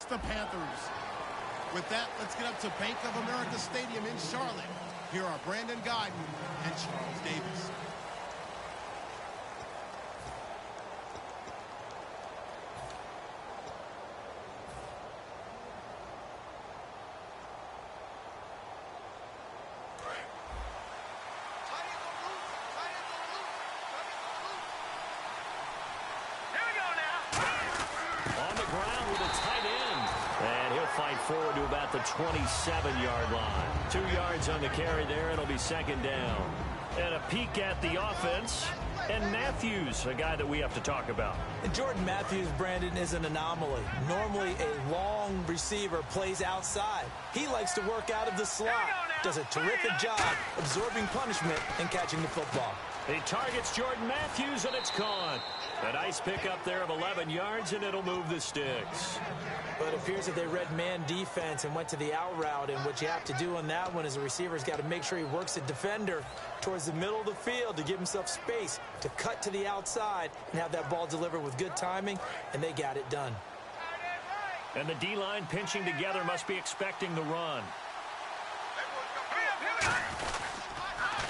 the Panthers. With that, let's get up to Bank of America Stadium in Charlotte. Here are Brandon Gaudin and Charles Davis. Forward to about the 27-yard line. 2 yards on the carry there. It'll be second down. And a peek at the offense. And Matthews, a guy that we have to talk about. And Jordan Matthews, Brandon, is an anomaly. Normally, a long receiver plays outside. He likes to work out of the slot. Does a terrific job absorbing punishment and catching the football. He targets Jordan Matthews, and it's caught. A nice pickup there of 11 yards, and it'll move the sticks. But it appears that they read man defense and went to the out route, and what you have to do on that one is the receiver's got to make sure he works a defender towards the middle of the field to give himself space to cut to the outside and have that ball delivered with good timing, and they got it done. And the D-line pinching together must be expecting the run.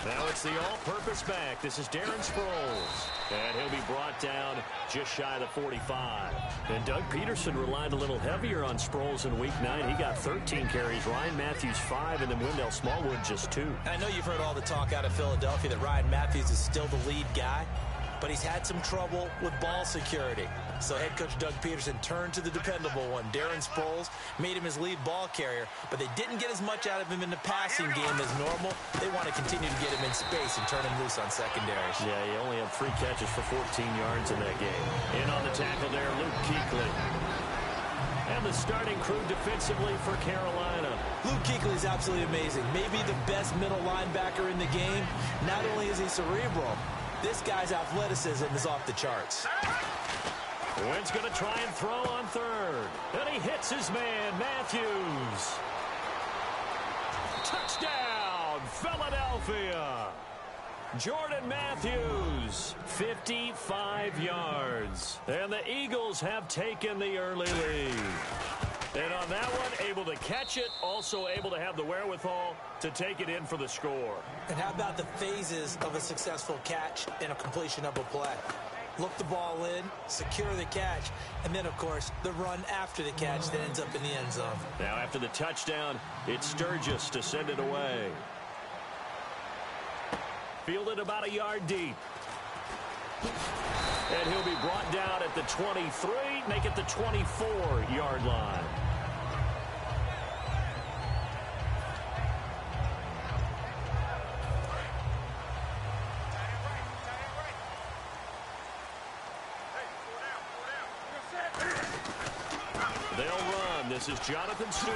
Now it's the all-purpose back. This is Darren Sproles. And he'll be brought down just shy of the 45. And Doug Peterson relied a little heavier on Sproles in Week 9. He got 13 carries. Ryan Matthews 5, and then Wendell Smallwood just 2. And I know you've heard all the talk out of Philadelphia that Ryan Matthews is still the lead guy, but he's had some trouble with ball security. So head coach Doug Peterson turned to the dependable one, Darren Sproles, made him his lead ball carrier, but they didn't get as much out of him in the passing game as normal. They want to continue to get him in space and turn him loose on secondaries. Yeah, he only had 3 catches for 14 yards in that game. In on the tackle there, Luke Kuechly. And the starting crew defensively for Carolina. Luke Kuechly is absolutely amazing. Maybe the best middle linebacker in the game. Not only is he cerebral, this guy's athleticism is off the charts. Wentz going to try and throw on third. And he hits his man, Matthews. Touchdown, Philadelphia. Jordan Matthews, 55 yards. And the Eagles have taken the early lead. And on that one, able to catch it, also able to have the wherewithal to take it in for the score. And how about the phases of a successful catch and a completion of a play? Look the ball in, secure the catch, and then, of course, the run after the catch that ends up in the end zone. Now, after the touchdown, it's Sturgis to send it away. Fielded about a yard deep. And he'll be brought down at the 23, make it the 24-yard line. They'll run. This is Jonathan Stewart.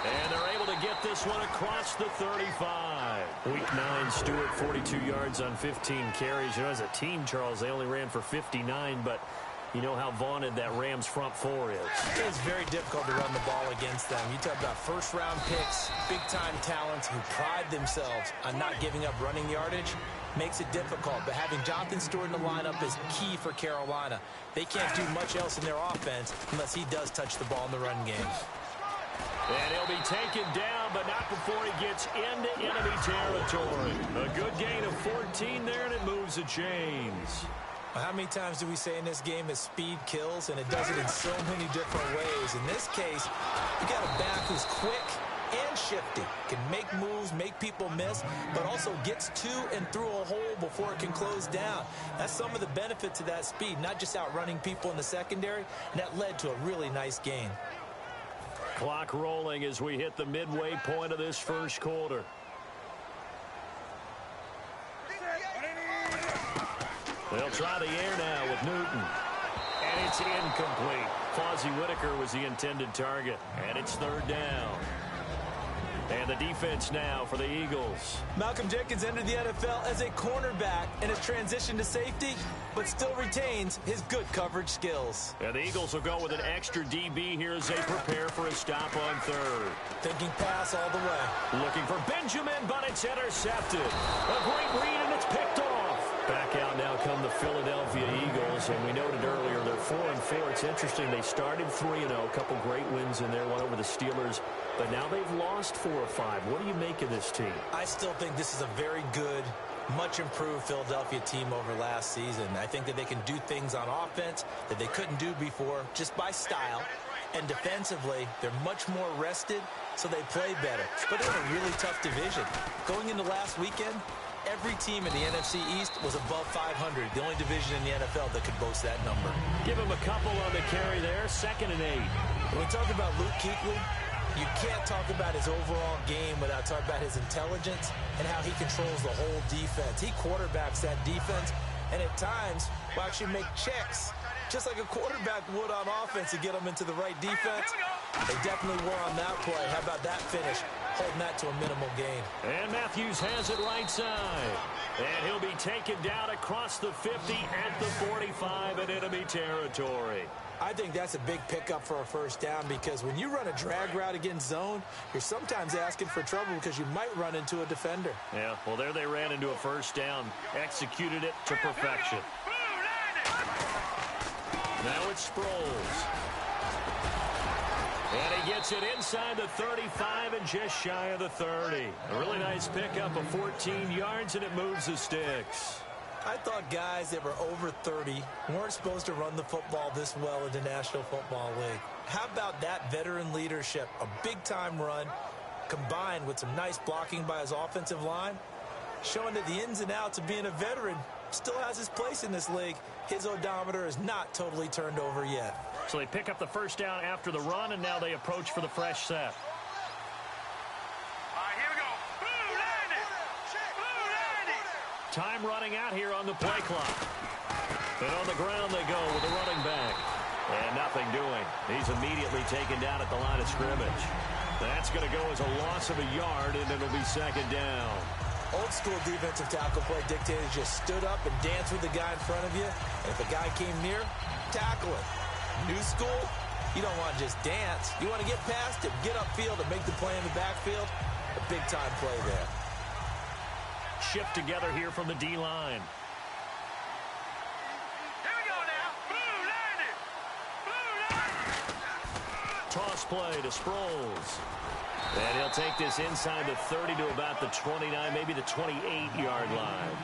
And they're able to get this one across the 35. Week 9, Stewart, 42 yards on 15 carries. You know, as a team, Charles, they only ran for 59, but you know how vaunted that Rams front four is. It's very difficult to run the ball against them. You talk about first-round picks, big-time talents who pride themselves on not giving up running yardage. Makes it difficult, but having Jonathan Stewart in the lineup is key for Carolina. They can't do much else in their offense unless he does touch the ball in the run game. And he'll be taken down, but not before he gets into enemy territory. A good gain of 14 there, and it moves the chains. Well, how many times do we say in this game that speed kills, and it does it in so many different ways? In this case, you got a back who's quick and shifty, can make moves, make people miss, but also gets to and through a hole before it can close down. That's some of the benefits of that speed, not just outrunning people in the secondary, and that led to a really nice gain. Clock rolling as we hit the midway point of this first quarter. They'll try the air now with Newton. And it's incomplete. Fozzie Whitaker was the intended target. And it's third down. And the defense now for the Eagles. Malcolm Jenkins entered the NFL as a cornerback and has transitioned to safety, but still retains his good coverage skills. And the Eagles will go with an extra DB here as they prepare for a stop on third. Thinking pass all the way. Looking for Benjamin, but it's intercepted. A great read, and it's picked off. Back out now come the Philadelphia Eagles, and we noted earlier they're 4-4. It's interesting, they started 3-0, a couple great wins in there, one over the Steelers, but now they've lost 4 or 5. What do you make of this team? I still think this is a very good, much improved Philadelphia team over last season. I think that they can do things on offense that they couldn't do before just by style. And defensively, they're much more rested, so they play better. But they're in a really tough division. Going into last weekend, every team in the NFC East was above 500, the only division in the NFL that could boast that number. Give him a couple on the carry there, 2nd and 8. When we talk about Luke Kuechly, you can't talk about his overall game without talking about his intelligence and how he controls the whole defense. He quarterbacks that defense, and at times will actually make checks, just like a quarterback would on offense to get them into the right defense. They definitely were on that play. How about that finish? Holding that to a minimal gain. And Matthews has it right side. And he'll be taken down across the 50 at the 45 in enemy territory. I think that's a big pickup for a first down because when you run a drag route against zone, you're sometimes asking for trouble because you might run into a defender. Yeah, well, there they ran into a first down. Executed it to perfection. Now it's Sproles. And he gets it inside the 35 and just shy of the 30. A really nice pickup of 14 yards, and it moves the sticks. I thought guys that were over 30 weren't supposed to run the football this well in the National Football League. How about that veteran leadership? A big-time run combined with some nice blocking by his offensive line, showing that the ins and outs of being a veteran still has his place in this league. His odometer is not totally turned over yet. So they pick up the first down after the run, and now they approach for the fresh set. Time running out here on the play clock. And on the ground they go with the running back. And nothing doing. He's immediately taken down at the line of scrimmage. That's going to go as a loss of a yard, and it'll be 2nd down. Old school defensive tackle play dictated just stood up and danced with the guy in front of you. And if a guy came near, tackle him. New school, you don't want to just dance. You want to get past it, get upfield, and make the play in the backfield. A big-time play there. Shift together here from the D-line. Here we go now. Toss play to Sproles. And he'll take this inside the 30 to about the 29, maybe the 28-yard line.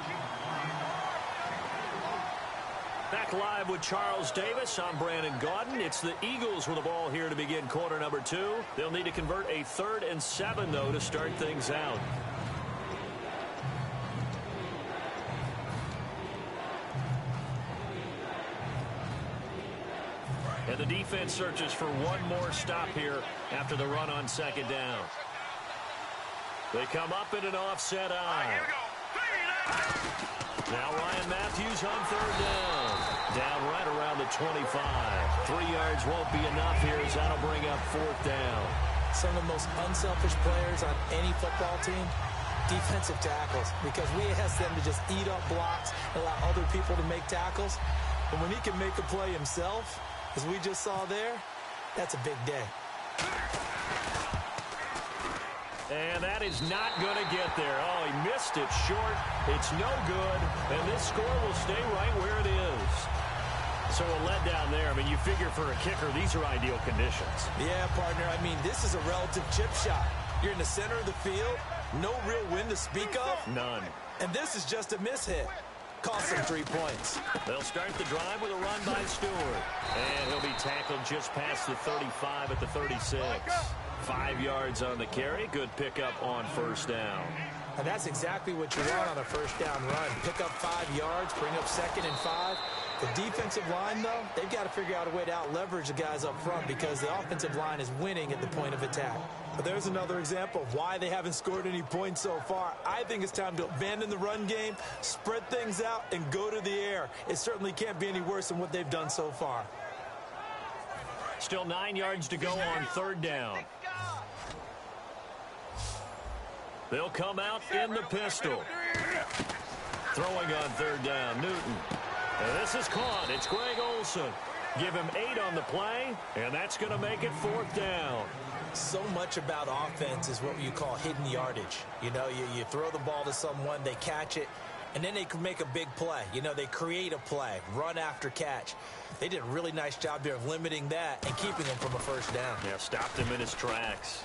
Back live with Charles Davis. I'm Brandon Gaudin. It's the Eagles with the ball here to begin quarter number 2. They'll need to convert a 3rd and 7, though, to start things out. And the defense searches for one more stop here after the run on 2nd down. They come up in an offset eye. Now Ryan Matthews on 3rd down. Down right around the 25. 3 yards won't be enough here as that'll bring up 4th down. Some of the most unselfish players on any football team, defensive tackles, because we ask them to just eat up blocks and allow other people to make tackles. But when he can make a play himself, as we just saw there, that's a big day. And that is not going to get there. Oh, he missed it short. It's no good. And this score will stay right where it is. So a letdown there. I mean, you figure for a kicker, these are ideal conditions. Yeah, partner. I mean, this is a relative chip shot. You're in the center of the field. No real wind to speak of. None. And this is just a mishit. Cost them 3 points. They'll start the drive with a run by Stewart. And he'll be tackled just past the 35 at the 36. 5 yards on the carry. Good pickup on 1st down. And that's exactly what you want on a 1st down run. Pick up 5 yards, bring up 2nd and 5. The defensive line, though, they've got to figure out a way to out-leverage the guys up front because the offensive line is winning at the point of attack. But there's another example of why they haven't scored any points so far. I think it's time to abandon the run game, spread things out, and go to the air. It certainly can't be any worse than what they've done so far. Still 9 yards to go on 3rd down. They'll come out in the pistol. Throwing on 3rd down, Newton. And this is caught. It's Greg Olsen. Give him 8 on the play, and that's going to make it 4th down. So much about offense is what you call hidden yardage. You know, you throw the ball to someone, they catch it, And then they can make a big play. You know, they create a play, run after catch. They did a really nice job there of limiting that and keeping him from a first down. Yeah, stopped him in his tracks.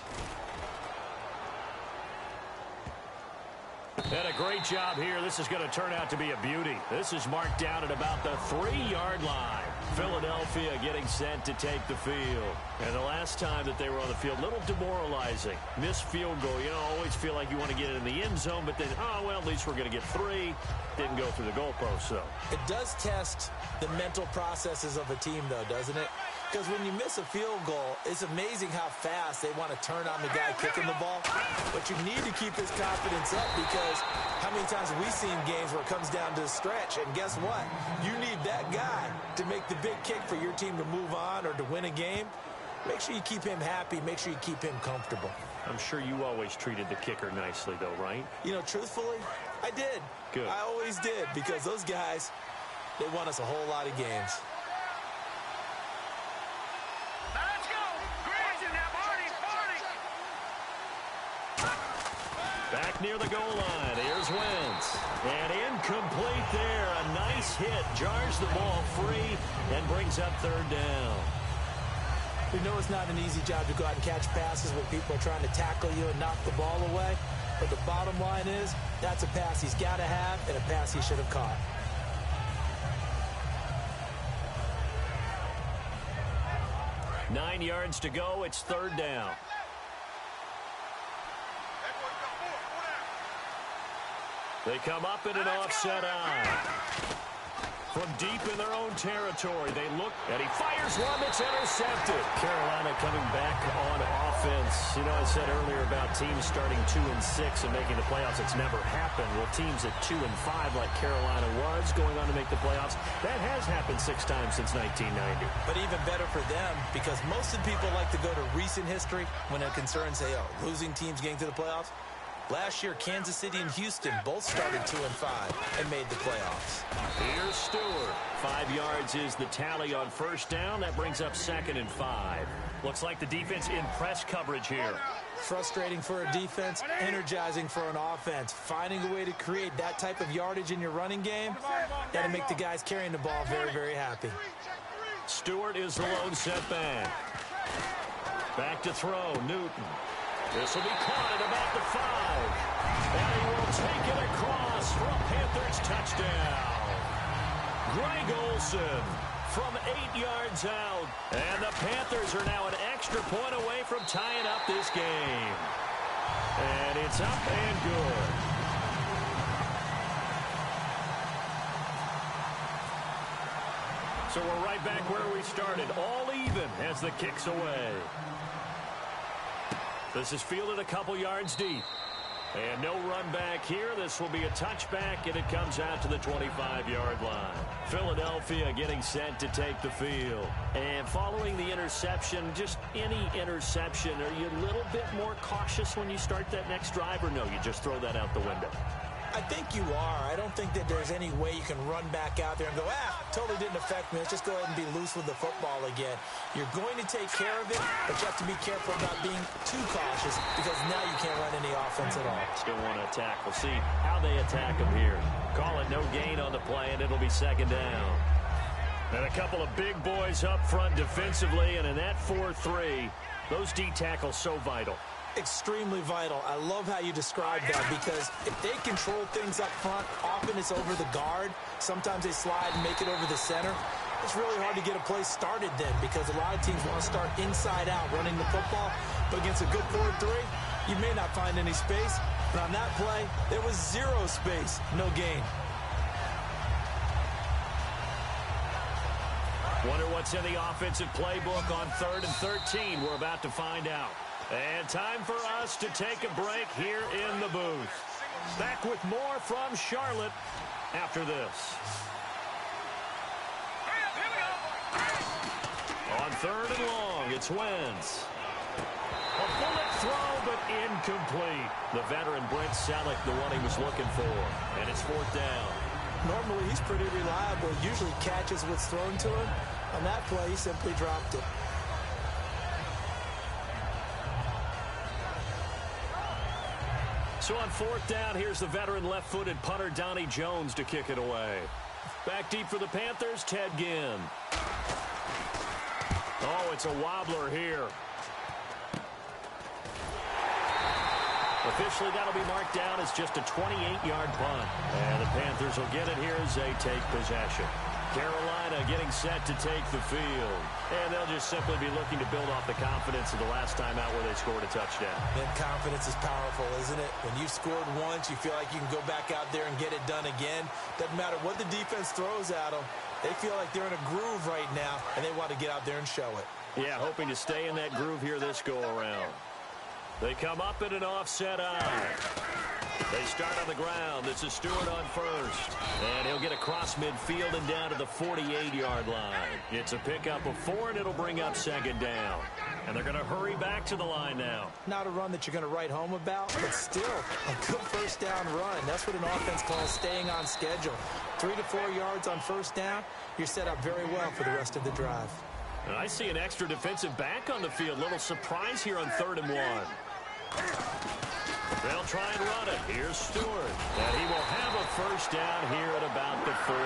And a great job here. This is going to turn out to be a beauty. This is marked down at about the 3-yard line. Philadelphia getting set to take the field. And the last time that they were on the field, a little demoralizing. Missed field goal. You know, always feel like you want to get it in the end zone, but then, oh, well, at least we're going to get 3. Didn't go through the goalpost, though. It does test the mental processes of a team, though, doesn't it? Because when you miss a field goal, it's amazing how fast they want to turn on the guy kicking the ball. But you need to keep his confidence up, because how many times have we seen games where it comes down to a stretch? And guess what? You need that guy to make the big kick for your team to move on or to win a game. Make sure you keep him happy. Make sure you keep him comfortable. I'm sure you always treated the kicker nicely, though, right? You know, truthfully, I did. Good. I always did, because those guys, they won us a whole lot of games. Back near the goal line. Here's Wentz. And incomplete there. A nice hit. Jars the ball free and brings up 3rd down. We know it's not an easy job to go out and catch passes when people are trying to tackle you and knock the ball away. But the bottom line is, that's a pass he's got to have and a pass he should have caught. Nine yards to go. It's 3rd down. They come up in an offset eye. From deep in their own territory, they look, and he fires one that's intercepted. Carolina coming back on offense. You know, I said earlier about teams starting 2-6 and making the playoffs. It's never happened. Well, teams at 2-5 like Carolina was going on to make the playoffs, that has happened 6 times since 1990. But even better for them, because most of the people like to go to recent history when a concern say, oh, losing teams getting to the playoffs. Last year, Kansas City and Houston both started 2-5 and made the playoffs. Here's Stewart. 5 yards is the tally on 1st down. That brings up 2nd and 5. Looks like the defense in press coverage here. Frustrating for a defense, energizing for an offense. Finding a way to create that type of yardage in your running game, that'll make the guys carrying the ball very, very happy. Stewart is the lone setback. Back to throw, Newton. This will be caught at about the 5. And he will take it across for a Panthers touchdown. Greg Olsen from 8 yards out. And the Panthers are now an extra point away from tying up this game. And it's up and good. So we're right back where we started. All even as the kick's away. This is fielded a couple yards deep. And no run back here. This will be a touchback, and it comes out to the 25-yard line. Philadelphia getting set to take the field. And following the interception, just any interception, are you a little bit more cautious when you start that next drive, or no, you just throw that out the window? I think you are. I don't think that there's any way you can run back out there and go, totally didn't affect me. Let's just go ahead and be loose with the football again. You're going to take care of it, but you have to be careful about being too cautious, because now you can't run any offense at all. Still want to attack. We'll see how they attack them here. Call it no gain on the play, and it'll be 2nd down. And a couple of big boys up front defensively, and in that 4-3, those D tackles so vital. Extremely vital. I love how you describe that, because if they control things up front, often it's over the guard. Sometimes they slide and make it over the center. It's really hard to get a play started then, because a lot of teams want to start inside out running the football. But against a good 4-3, you may not find any space. But on that play, there was 0 space, no gain. Wonder what's in the offensive playbook on 3rd and 13. We're about to find out. And time for us to take a break here in the booth. Back with more from Charlotte after this. On 3rd and long, it's Wentz. A bullet throw, but incomplete. The veteran Brent Selleck, the one he was looking for. And it's 4th down. Normally, he's pretty reliable. Usually catches what's thrown to him. On that play, he simply dropped it. So on fourth down, here's the veteran left-footed punter Donnie Jones to kick it away. Back deep for the Panthers, Ted Ginn. Oh, it's a wobbler here. Officially, that'll be marked down as just a 28-yard punt. And the Panthers will get it here as they take possession. Carolina getting set to take the field. And they'll just simply be looking to build off the confidence of the last time out where they scored a touchdown. And confidence is powerful, isn't it? When you've scored once, you feel like you can go back out there and get it done again. Doesn't matter what the defense throws at them. They feel like they're in a groove right now, and they want to get out there and show it. Yeah, hoping to stay in that groove here this go-around. They come up in an offset eye. They start on the ground. This is Stewart on first. And he'll get across midfield and down to the 48-yard line. It's a pickup of 4, and it'll bring up second down. And they're going to hurry back to the line now. Not a run that you're going to write home about, but still a good first down run. That's what an offense calls staying on schedule. 3 to 4 yards on first down. You're set up very well for the rest of the drive. And I see an extra defensive back on the field. Little surprise here on 3rd and 1. They'll try and run it. Here's Stewart. And he will have a first down here at about the 40.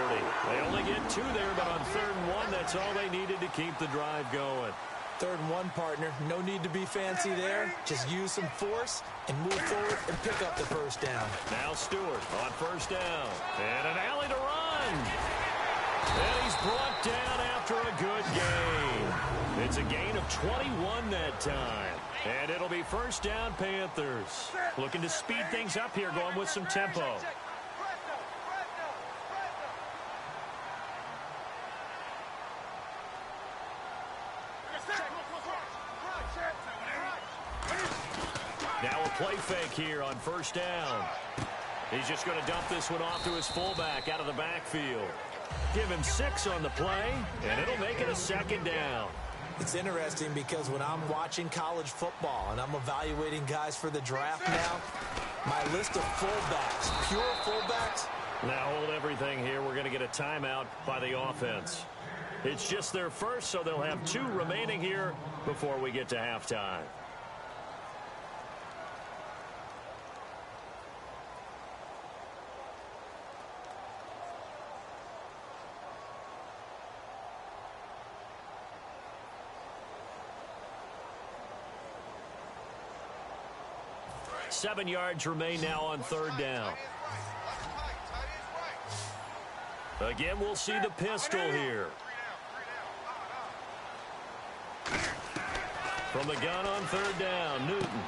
They only get 2 there, but on 3rd and 1, that's all they needed to keep the drive going. 3rd and 1, partner. No need to be fancy there. Just use some force and move forward and pick up the first down. Now Stewart on first down. And an alley to run. And he's brought down after a good gain. It's a gain of 21 that time. And it'll be first down, Panthers. Looking to speed things up here, going with some tempo. Now a play fake here on first down. He's just going to dump this one off to his fullback out of the backfield. Give him 6 on the play, and it'll make it a second down. It's interesting because when I'm watching college football and I'm evaluating guys for the draft now, my list of fullbacks, pure fullbacks. Now hold everything here. We're going to get a timeout by the offense. It's just their first, so they'll have 2 remaining here before we get to halftime. Seven yards remain now on 3rd down. Again, we'll see the pistol here. From the gun on 3rd down, Newton.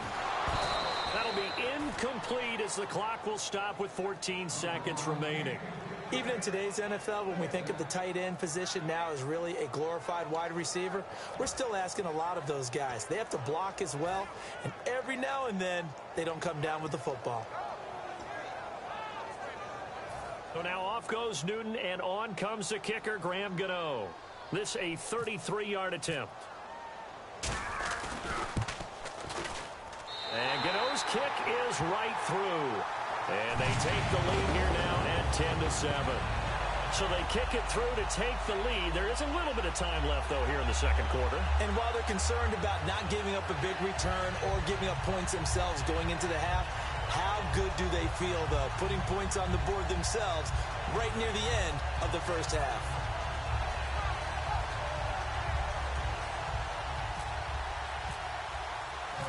That'll be incomplete as the clock will stop with 14 seconds remaining. Even in today's NFL, when we think of the tight end position now as really a glorified wide receiver, we're still asking a lot of those guys. They have to block as well, and every now and then, they don't come down with the football. So now off goes Newton, and on comes the kicker, Graham Gano. This a 33-yard attempt. And Gano's kick is right through. And they take the lead here now at 10-7. So they kick it through to take the lead. There is a little bit of time left, though, here in the second quarter. And while they're concerned about not giving up a big return or giving up points themselves going into the half, how good do they feel, though, putting points on the board themselves right near the end of the first half?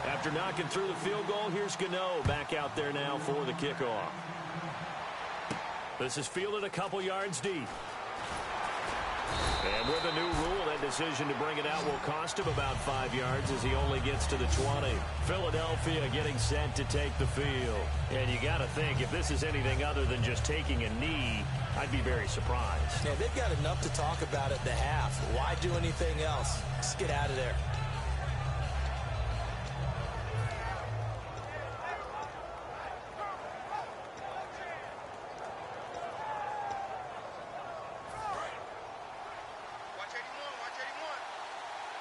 After knocking through the field goal, here's Gano back out there now for the kickoff. This is fielded a couple yards deep. And with a new rule, that decision to bring it out will cost him about 5 yards as he only gets to the 20. Philadelphia getting set to take the field. And you got to think, if this is anything other than just taking a knee, I'd be very surprised. Yeah, they've got enough to talk about at the half. Why do anything else? Just get out of there.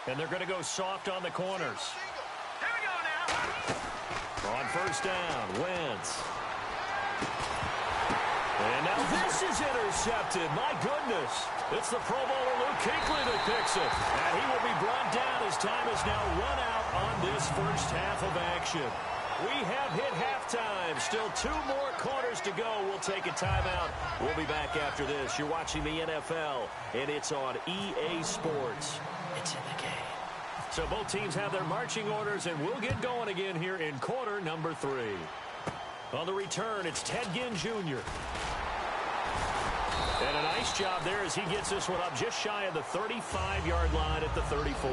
And they're going to go soft on the corners. Here we go now. On first down, Wentz. And now this is intercepted. My goodness. It's the Pro Bowler Luke Kuechly that picks it. And he will be brought down as time is now run out on this first half of action. We have hit halftime. Still 2 more quarters to go. We'll take a timeout. We'll be back after this. You're watching the NFL, and it's on EA Sports. It's in the game. So both teams have their marching orders, and we'll get going again here in quarter number 3. On the return, it's Ted Ginn Jr. And a nice job there as he gets this one up just shy of the 35-yard line at the 34.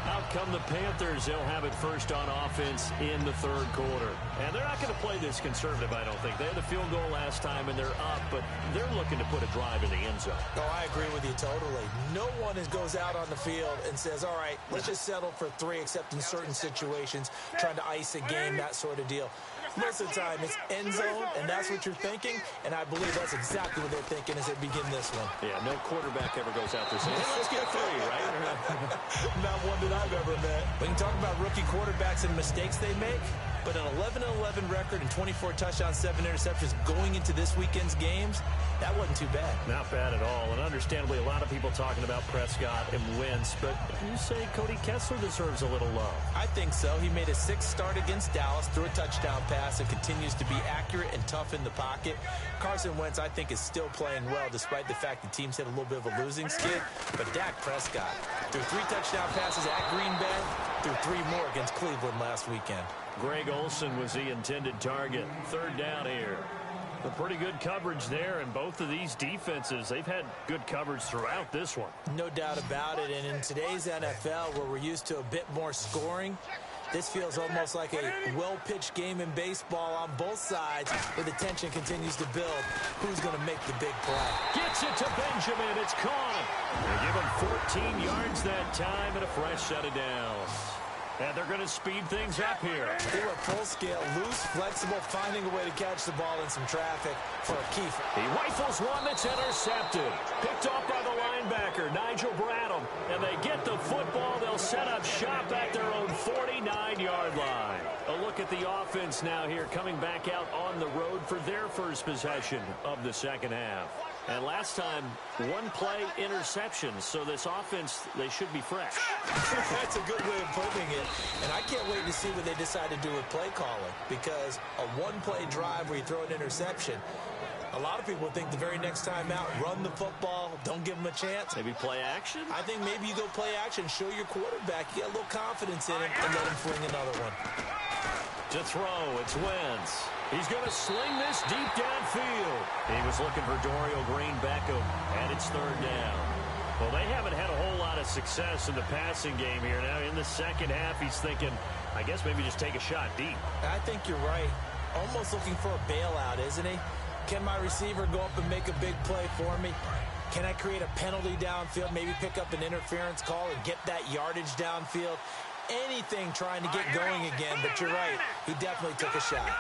Out come the Panthers. They'll have it first on offense in the 3rd quarter. And they're not going to play this conservative, I don't think. They had the field goal last time, and they're up, but they're looking to put a drive in the end zone. Oh, I agree with you totally. No one goes out on the field and says, all right, let's just settle for 3, except in certain situations, trying to ice a game, that sort of deal. Most of the time, it's end zone, and that's what you're thinking, and I believe that's exactly what they're thinking as they begin this one. Yeah, no quarterback ever goes out there saying, hey, let's get 3, right? Not one that I've ever met. We can talk about rookie quarterbacks and mistakes they make, but an 11-11 record and 24 touchdowns, 7 interceptions going into this weekend's games, that wasn't too bad. Not bad at all, and understandably, a lot of people talking about Prescott and Wentz, but you say Cody Kessler deserves a little love. I think so. He made a 6th start against Dallas, threw a touchdown pass, and continues to be accurate and tough in the pocket. Carson Wentz, I think, is still playing well, despite the fact the team's hit a little bit of a losing skid. But Dak Prescott threw 3 touchdown passes at Green Bay, threw 3 more against Cleveland last weekend. Greg Olsen was the intended target. 3rd down here. A pretty good coverage there, and both of these defenses, they've had good coverage throughout this one. No doubt about it, and in today's NFL, where we're used to a bit more scoring, this feels almost like a well-pitched game in baseball on both sides, where the tension continues to build. Who's going to make the big play? Gets it to Benjamin. It's caught. They give him 14 yards that time and a fresh set of downs. And they're going to speed things up here. They were full scale, loose, flexible, finding a way to catch the ball in some traffic for a Kiefer. He rifles one that's intercepted. Picked off by the linebacker, Nigel Bradham. And they get the football. They'll set up shop at their own 49-yard line. A look at the offense now here, coming back out on the road for their first possession of the 2nd half. And last time, 1 play interception. So this offense, they should be fresh. That's a good way of putting it. And I can't wait to see what they decide to do with play calling, because a 1-play drive where you throw an interception, a lot of people think the very next time out, run the football, don't give them a chance. Maybe play action? I think maybe you go play action, show your quarterback, you get a little confidence in him, and let him fling another one. To throw, it's Wentz. He's going to sling this deep downfield. He was looking for Dorial Green-Beckham, and it's 3rd down. Well, they haven't had a whole lot of success in the passing game here. Now, in the 2nd half, he's thinking, I guess maybe just take a shot deep. I think you're right. Almost looking for a bailout, isn't he? Can my receiver go up and make a big play for me? Can I create a penalty downfield, maybe pick up an interference call and get that yardage downfield? Anything trying to get going again, but you're right. He definitely took a shot.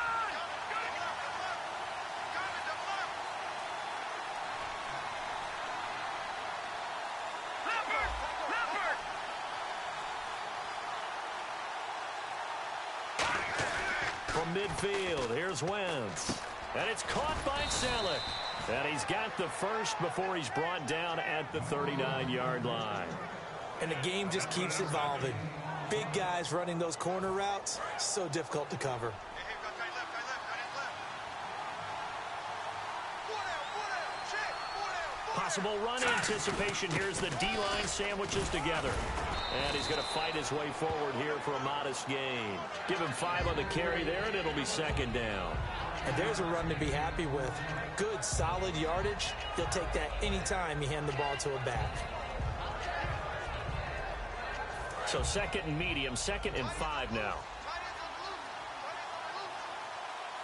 From midfield, here's Wentz. And it's caught by Selleck. And he's got the first before he's brought down at the 39-yard line. And the game just keeps evolving. Big guys running those corner routes, so difficult to cover. Possible run anticipation. Here's the D-line sandwiches together. And he's going to fight his way forward here for a modest gain. Give him 5 on the carry there, and it'll be 2nd down. And there's a run to be happy with. Good, solid yardage. He'll take that anytime you hand the ball to a back. So 2nd and medium, 2nd and 5 now.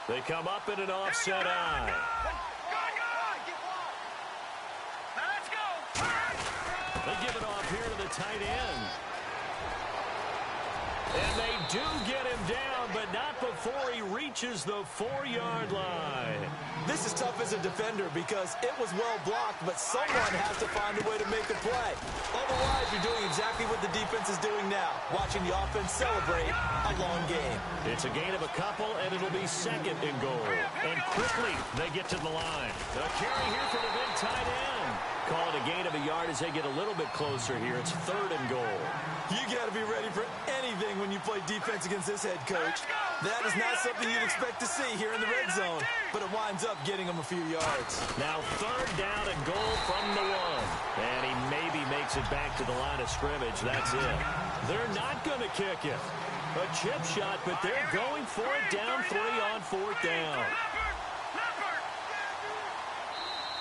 They come up in an offset eye. They give it off here to the tight end. And they do get him down, but not before he reaches the 4-yard line. This is tough as a defender because it was well blocked, but someone has to find a way to make a play. Otherwise, you're doing exactly what the defense is doing now, watching the offense celebrate a long game. It's a gain of a couple, and it'll be 2nd and goal. And quickly, they get to the line. A carry here for the big tight end. Call it a gain of a yard as they get a little bit closer here. It's 3rd and goal. You got to be ready for anything thing when you play defense against this head coach. That is not something you'd expect to see here in the red zone, but it winds up getting him a few yards. Now 3rd down and goal from the 1. And he maybe makes it back to the line of scrimmage. That's it. They're not going to kick it. A chip shot, but they're going for it down 3 on 4th down.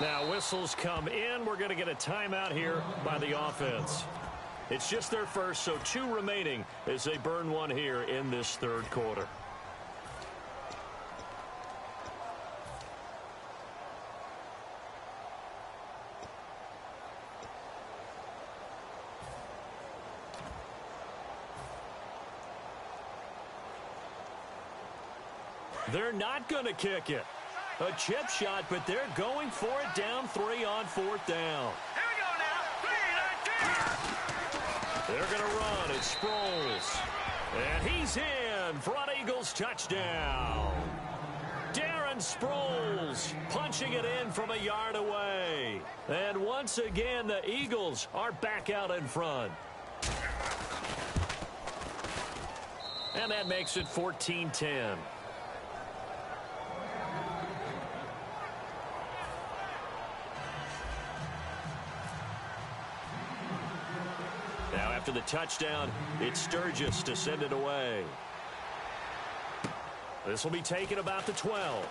Now whistles come in. We're going to get a timeout here by the offense. It's just their first, so 2 remaining as they burn one here in this 3rd quarter. They're not going to kick it. A chip shot, but they're going for it down 3 on 4th down. Here we go now. 3-19. They're going to run. It's Sproles. And he's in. Front Eagles touchdown. Darren Sproles punching it in from a yard away. And once again, the Eagles are back out in front. And that makes it 14-10. Now after the touchdown, it's Sturgis to send it away. This will be taken about the 12.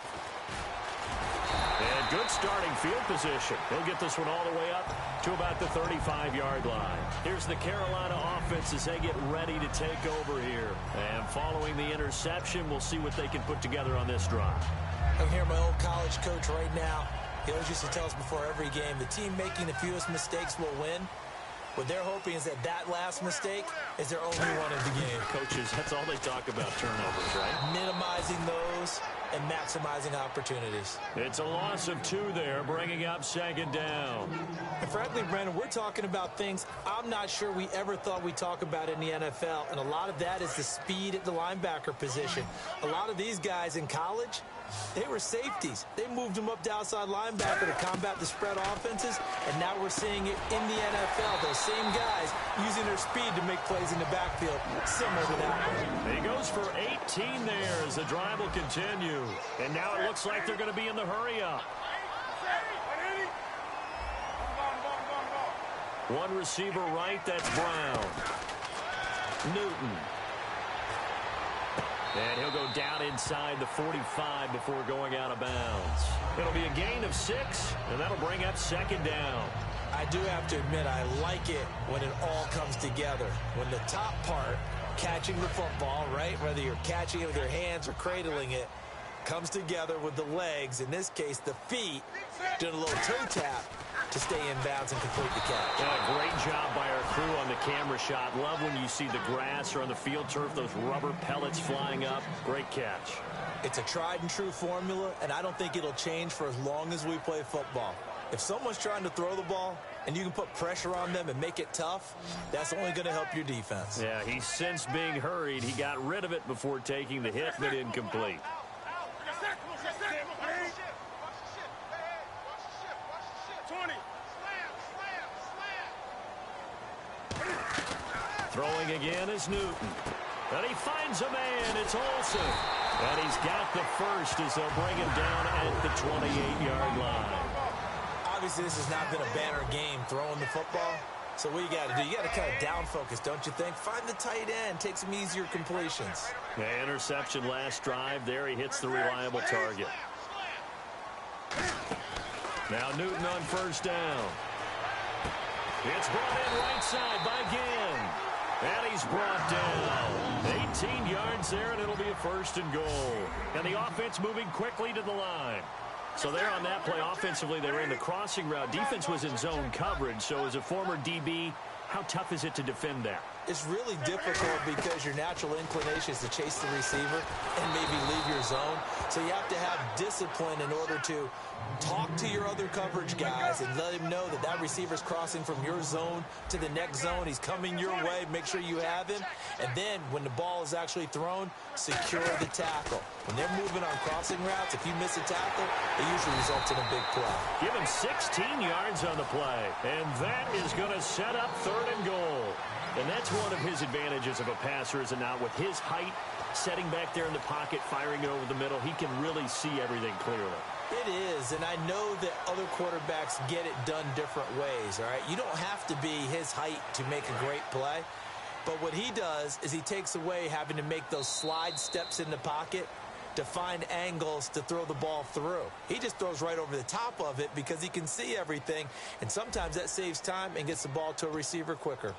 And good starting field position. He'll get this one all the way up to about the 35-yard line. Here's the Carolina offense as they get ready to take over here. And following the interception, we'll see what they can put together on this drive. I'm here, my old college coach right now. He always used to tell us before every game, the team making the fewest mistakes will win. What they're hoping is that that last mistake is their only one of the game. Coaches, that's all they talk about, turnovers, right? Minimizing those and maximizing opportunities. It's a loss of 2 there, bringing up 2nd down. And frankly, Brandon, we're talking about things I'm not sure we ever thought we'd talk about in the NFL, and a lot of that is the speed at the linebacker position. A lot of these guys in college, they were safeties. They moved them up to outside linebacker to combat the spread offenses, and now we're seeing it in the NFL. Those same guys using their speed to make plays in the backfield, similar to that one. He goes for 18 there as the drive will continue. And now it looks like they're going to be in the hurry-up. One receiver right, that's Brown. Newton. And he'll go down inside the 45 before going out of bounds. It'll be a gain of 6, and that'll bring up 2nd down. I do have to admit, I like it when it all comes together. When the top part, catching the football, right, whether you're catching it with your hands or cradling it, comes together with the legs, in this case the feet, doing a little toe tap to stay in bounds and complete the catch. Yeah, great job by our crew on the camera shot. Love when you see the grass or on the field turf, those rubber pellets flying up. Great catch. It's a tried and true formula, and I don't think it'll change for as long as we play football. If someone's trying to throw the ball and you can put pressure on them and make it tough, that's only going to help your defense. Yeah, he sensed being hurried. He got rid of it before taking the hit, but incomplete. Throwing again is Newton. And he finds a man. It's Olsen. And he's got the first as they'll bring him down at the 28-yard line. Obviously, this has not been a banner game throwing the football. So what you got to do, you got to kind of down focus, don't you think? Find the tight end, take some easier completions. Yeah, interception last drive. There he hits the reliable target. Now Newton on 1st down. It's brought in right side by Ginn. And he's brought down. 18 yards there, and it'll be a 1st and goal. And the offense moving quickly to the line. So there on that play, offensively, they ran the crossing route. Defense was in zone coverage. So as a former DB, how tough is it to defend that? It's really difficult because your natural inclination is to chase the receiver and maybe leave your zone. So you have to have discipline in order to talk to your other coverage guys and let him know that that receiver's crossing from your zone to the next zone. He's coming your way. Make sure you have him. And then when the ball is actually thrown, secure the tackle. When they're moving on crossing routes, if you miss a tackle, it usually results in a big play. Give him 16 yards on the play. And that is going to set up 3rd and goal. And that's one of his advantages of a passer, is it not? With his height, setting back there in the pocket, firing it over the middle, he can really see everything clearly. It is, and I know that other quarterbacks get it done different ways, all right? You don't have to be his height to make a great play, but what he does is he takes away having to make those slide steps in the pocket to find angles to throw the ball through. He just throws right over the top of it because he can see everything, and sometimes that saves time and gets the ball to a receiver quicker.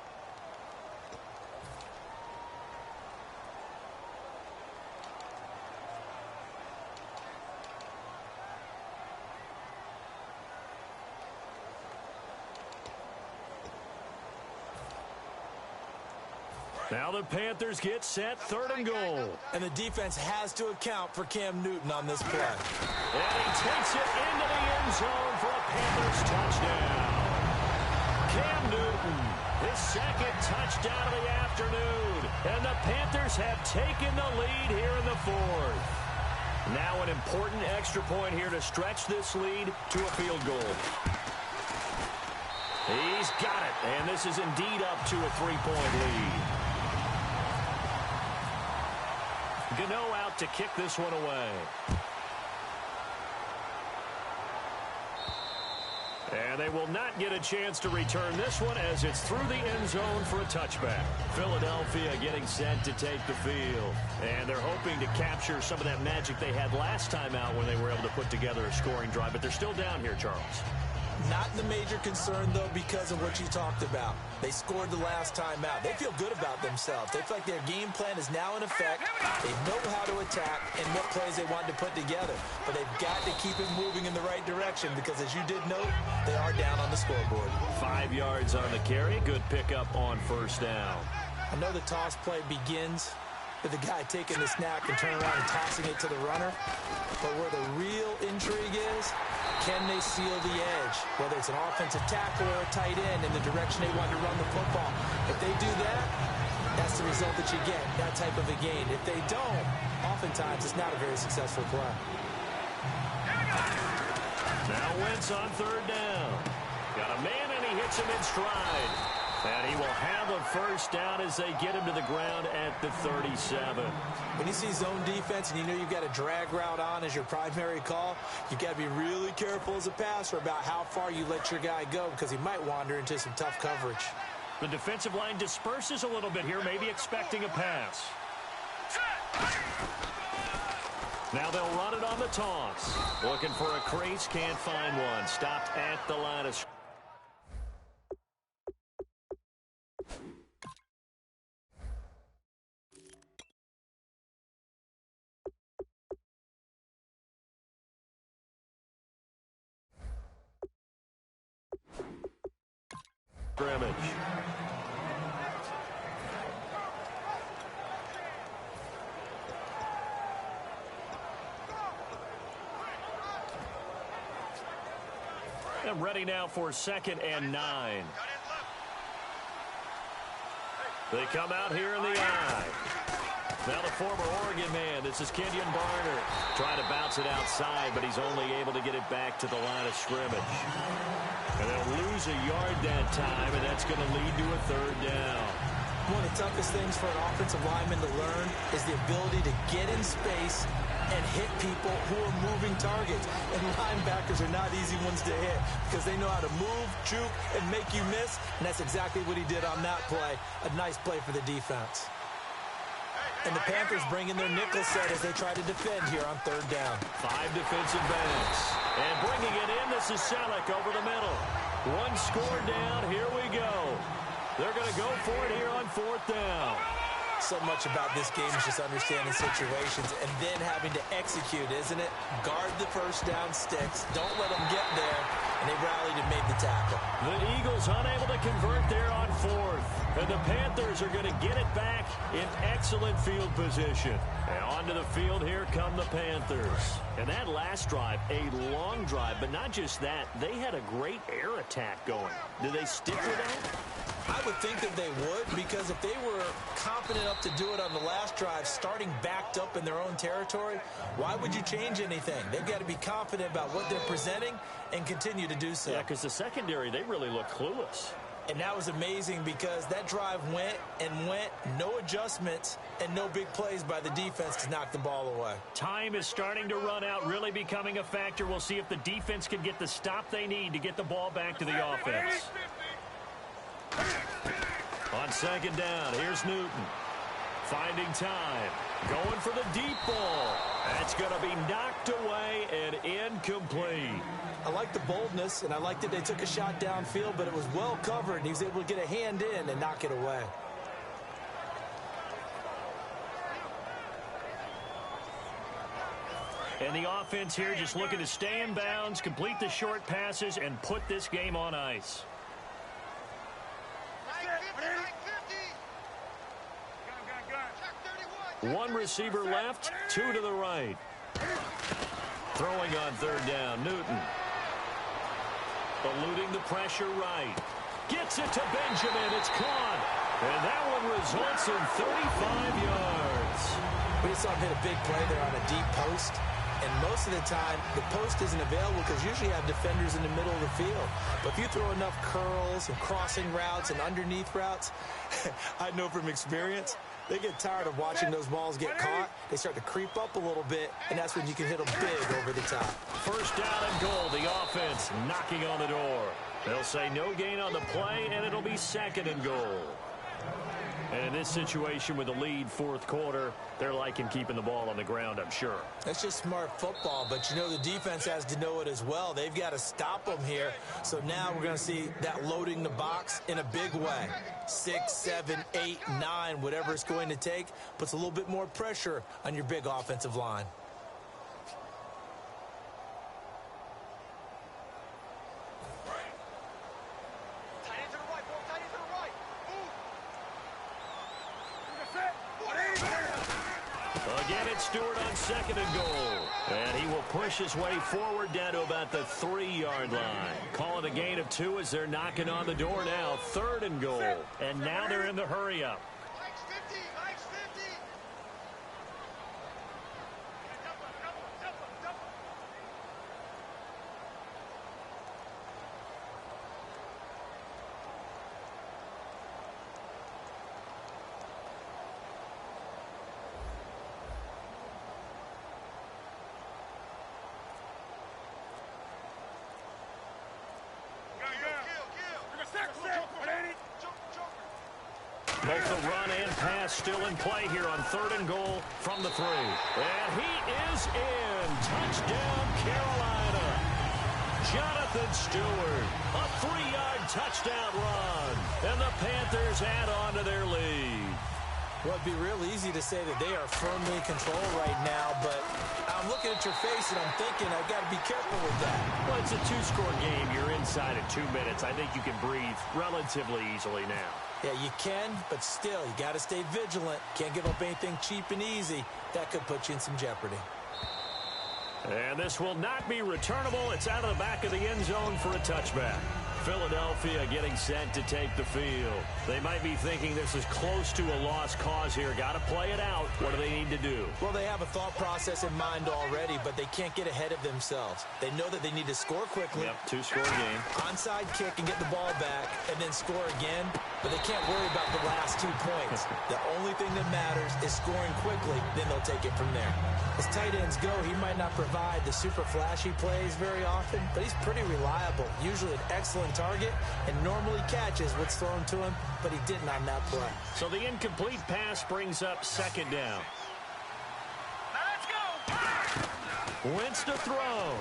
Now the Panthers get set, 3rd and goal. And the defense has to account for Cam Newton on this play. And he takes it into the end zone for a Panthers touchdown. Cam Newton, his 2nd touchdown of the afternoon. And the Panthers have taken the lead here in the 4th. Now an important extra point here to stretch this lead to a field goal. He's got it, and this is indeed up to a 3-point lead. Gano out to kick this one away. And they will not get a chance to return this one as it's through the end zone for a touchback. Philadelphia getting set to take the field. And they're hoping to capture some of that magic they had last time out when they were able to put together a scoring drive. But they're still down here, Charles. Not the major concern, though, because of what you talked about. They scored the last time out. They feel good about themselves. They feel like their game plan is now in effect. They know how to attack and what plays they want to put together. But they've got to keep it moving in the right direction because, as you did note, they are down on the scoreboard. 5 yards on the carry. Good pickup on 1st down. I know the toss play begins with the guy taking the snap and turning around and tossing it to the runner. But where the real intrigue is, can they seal the edge, whether it's an offensive tackle or a tight end in the direction they want to run the football? If they do that, that's the result that you get, that type of a gain. If they don't, oftentimes it's not a very successful play. Now Wentz on 3rd down. Got a man, and he hits him in stride. And he will have a 1st down as they get him to the ground at the 37. When you see zone defense and you know you've got a drag route on as your primary call, you've got to be really careful as a passer about how far you let your guy go because he might wander into some tough coverage. The defensive line disperses a little bit here, maybe expecting a pass. Now they'll run it on the toss. Looking for a crease, can't find one. Stopped at the line of scrimmage. And ready now for 2nd and 9. They come out here in the eye. Now the former Oregon man, this is Kenyon Barner, trying to bounce it outside, but he's only able to get it back to the line of scrimmage. And they'll lose a yard that time, and that's going to lead to a 3rd down. One of the toughest things for an offensive lineman to learn is the ability to get in space and hit people who are moving targets. And linebackers are not easy ones to hit because they know how to move, juke, and make you miss. And that's exactly what he did on that play. A nice play for the defense. And the Panthers bring in their nickel set as they try to defend here on 3rd down. 5 defensive backs. And bringing it in, this is Selleck over the middle. 1 score down, here we go. They're going to go for it here on 4th down. So much about this game is just understanding situations and then having to execute, isn't it? Guard the 1st down sticks. Don't let them get there. And they rallied and made the tackle. The Eagles unable to convert there on 4th. And the Panthers are going to get it back in excellent field position. And onto the field, here come the Panthers. And that last drive, a long drive, but not just that. They had a great air attack going. Did they stick with that? I would think that they would, because if they were confident enough to do it on the last drive, starting backed up in their own territory, why would you change anything? They've got to be confident about what they're presenting and continue to do so. Yeah, because the secondary, they really look clueless. And that was amazing because that drive went and went, no adjustments, and no big plays by the defense to knock the ball away. Time is starting to run out, really becoming a factor. We'll see if the defense can get the stop they need to get the ball back to the offense. On second down, here's Newton. Finding time. Going for the deep ball. That's going to be knocked away and incomplete. I like the boldness, and I like that they took a shot downfield, but it was well covered, and he was able to get a hand in and knock it away. And the offense here just looking to stay in bounds, complete the short passes, and put this game on ice. One receiver left, two to the right. Throwing on third down, Newton. Eluding the pressure right. Gets it to Benjamin. It's caught. And that one results in 35 yards. We just saw him hit a big play there on a deep post. And most of the time, the post isn't available because usually you have defenders in the middle of the field. But if you throw enough curls and crossing routes and underneath routes, I know from experience, they get tired of watching those balls get caught. They start to creep up a little bit, and that's when you can hit them big over the top. First down and goal. The offense knocking on the door. They'll say no gain on the play, and it'll be second and goal. And in this situation with the lead fourth quarter, they're liking keeping the ball on the ground, I'm sure. That's just smart football, but you know the defense has to know it as well. They've got to stop them here. So now we're going to see that loading the box in a big way. 6, 7, 8, 9, whatever it's going to take, puts a little bit more pressure on your big offensive line. Again, it's Stewart on second and goal. And he will push his way forward down to about the 3-yard line. Call it a gain of 2 as they're knocking on the door now. Third and goal. And now they're in the hurry-up. Both the run and pass still in play here on third and goal from the 3. And he is in. Touchdown, Carolina. Jonathan Stewart, a 3-yard touchdown run. And the Panthers add on to their lead. Well, it'd be real easy to say that they are firmly in control right now, but I'm looking at your face and I'm thinking I've got to be careful with that. Well, it's a 2-score game. You're inside at 2 minutes. I think you can breathe relatively easily now. Yeah, you can, but still, you got to stay vigilant. Can't give up anything cheap and easy. That could put you in some jeopardy. And this will not be returnable. It's out of the back of the end zone for a touchback. Philadelphia getting set to take the field. They might be thinking this is close to a lost cause here. Got to play it out. What do they need to do? Well, they have a thought process in mind already, but they can't get ahead of themselves. They know that they need to score quickly. Yep, 2-score game. Onside kick and get the ball back and then score again, but they can't worry about the last 2 points. The only thing that matters is scoring quickly, then they'll take it from there. As tight ends go, he might not provide the super flashy plays very often, but he's pretty reliable, usually an excellent target, and normally catches what's thrown to him, but he didn't on that play. So the incomplete pass brings up second down. Let's go! Wentz to throw.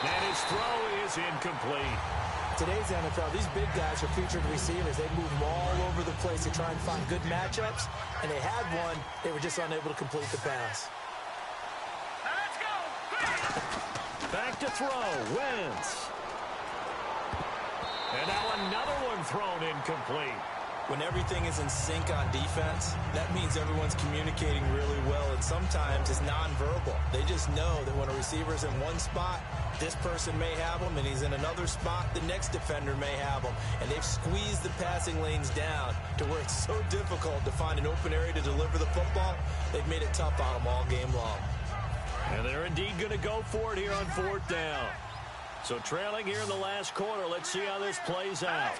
And his throw is incomplete. Today's NFL, these big guys are featured receivers. They move them all over the place to try and find good matchups, and they had one. They were just unable to complete the pass. Let's go! Back to throw. Wentz. And now another one thrown incomplete. When everything is in sync on defense, that means everyone's communicating really well, and sometimes it's nonverbal. They just know that when a receiver's in one spot, this person may have him, and he's in another spot, the next defender may have him. And they've squeezed the passing lanes down to where it's so difficult to find an open area to deliver the football. They've made it tough on them all game long. And they're indeed going to go for it here on fourth down. So trailing here in the last quarter. Let's see how this plays out.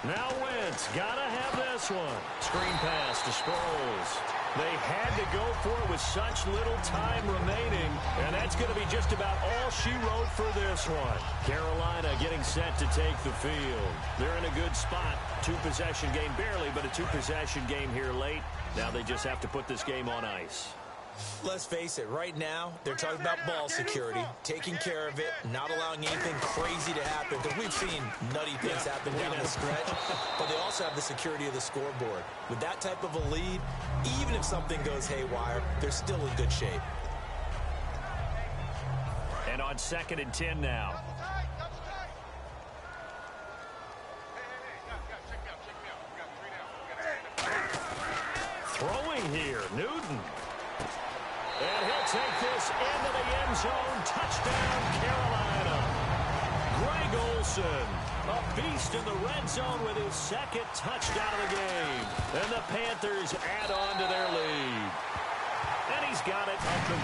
Now Wentz, gotta have this one. Screen pass to Sproles. They had to go for it with such little time remaining, and that's going to be just about all she wrote for this one. Carolina getting set to take the field. They're in a good spot. Two-possession game, barely, but a two-possession game here late. Now they just have to put this game on ice. Let's face it, right now, they're talking about ball security, taking care of it, not allowing anything crazy to happen, because we've seen nutty things happen down the stretch, but they also have the security of the scoreboard. With that type of a lead, even if something goes haywire, they're still in good shape. And on 2nd and 10 now. Throwing here, Newton. And he'll take this into the end zone. Touchdown, Carolina. Greg Olsen, a beast in the red zone with his 2nd touchdown of the game. And the Panthers add on to their lead. And he's got it up and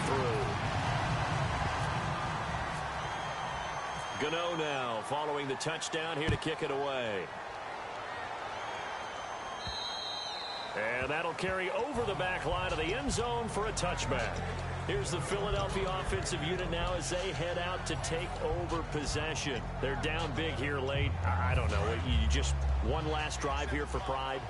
through. Gano now following the touchdown here to kick it away. And that'll carry over the back line of the end zone for a touchback. Here's the Philadelphia offensive unit now as they head out to take over possession. They're down big here late. I don't know. You just one last drive here for pride?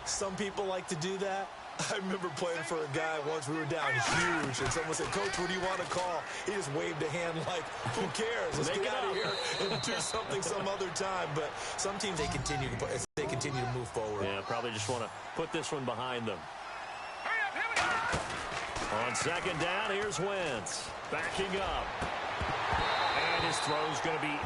Some people like to do that. I remember playing for a guy once. We were down huge, and someone said, "Coach, what do you want to call?" He just waved a hand like, "Who cares? Let's get out of here and do something some other time." But some teams, they continue to move forward. Yeah, probably just want to put this one behind them. On 2nd down, here's Wentz backing up, and his throw's going to be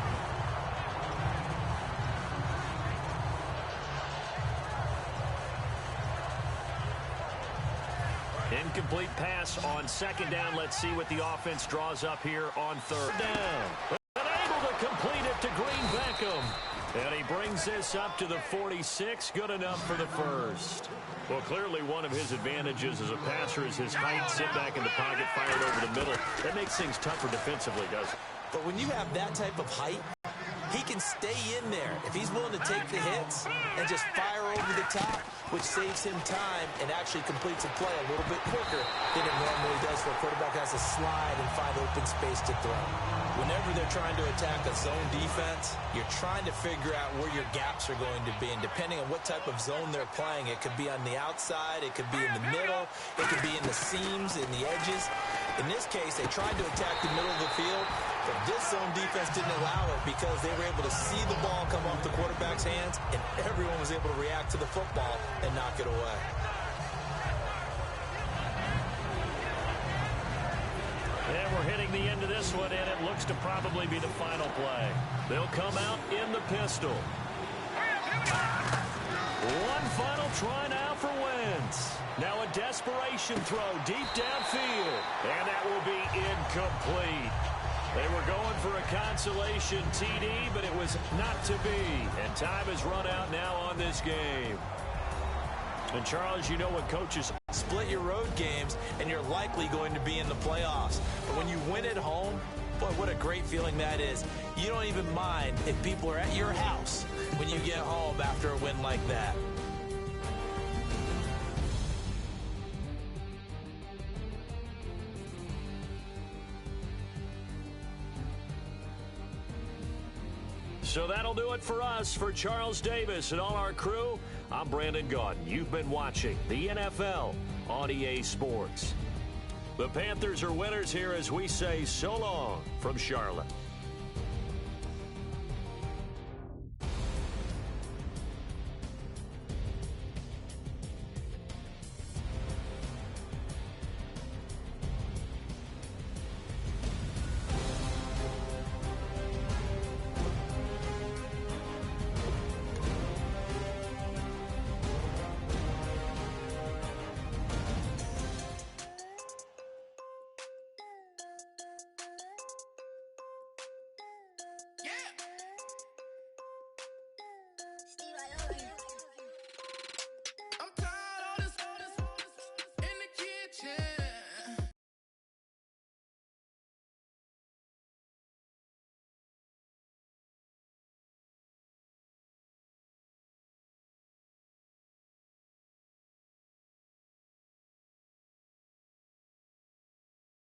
incomplete pass on 2nd down. Let's see what the offense draws up here on 3rd down. And able to complete it to Green Beckham. And he brings this up to the 46. Good enough for the 1st. Well, clearly one of his advantages as a passer is his height. Sit back in the pocket, fired over the middle. That makes things tougher defensively, doesn't it? But when you have that type of height, he can stay in there if he's willing to take the hits and just fire over the top, which saves him time and actually completes a play a little bit quicker than it normally does where a quarterback has to slide and find open space to throw. Whenever they're trying to attack a zone defense, you're trying to figure out where your gaps are going to be. And depending on what type of zone they're playing, it could be on the outside, it could be in the middle, it could be in the seams, in the edges. In this case, they tried to attack the middle of the field, but this zone defense didn't allow it because they were able to see the ball come off the quarterback's hands, and everyone was able to react to the football and knock it away. And we're hitting the end of this one, and it looks to probably be the final play. They'll come out in the pistol. One final try now for Wentz. Now a desperation throw deep downfield, and that will be incomplete. They were going for a consolation TD, but it was not to be. And time has run out now on this game. And Charles, you know what coaches split your road games, and you're likely going to be in the playoffs. But when you win at home, boy, what a great feeling that is. You don't even mind if people are at your house when you get home after a win like that. So that'll do it for us. For Charles Davis and all our crew, I'm Brandon Gaudin. You've been watching the NFL on EA Sports. The Panthers are winners here as we say so long from Charlotte.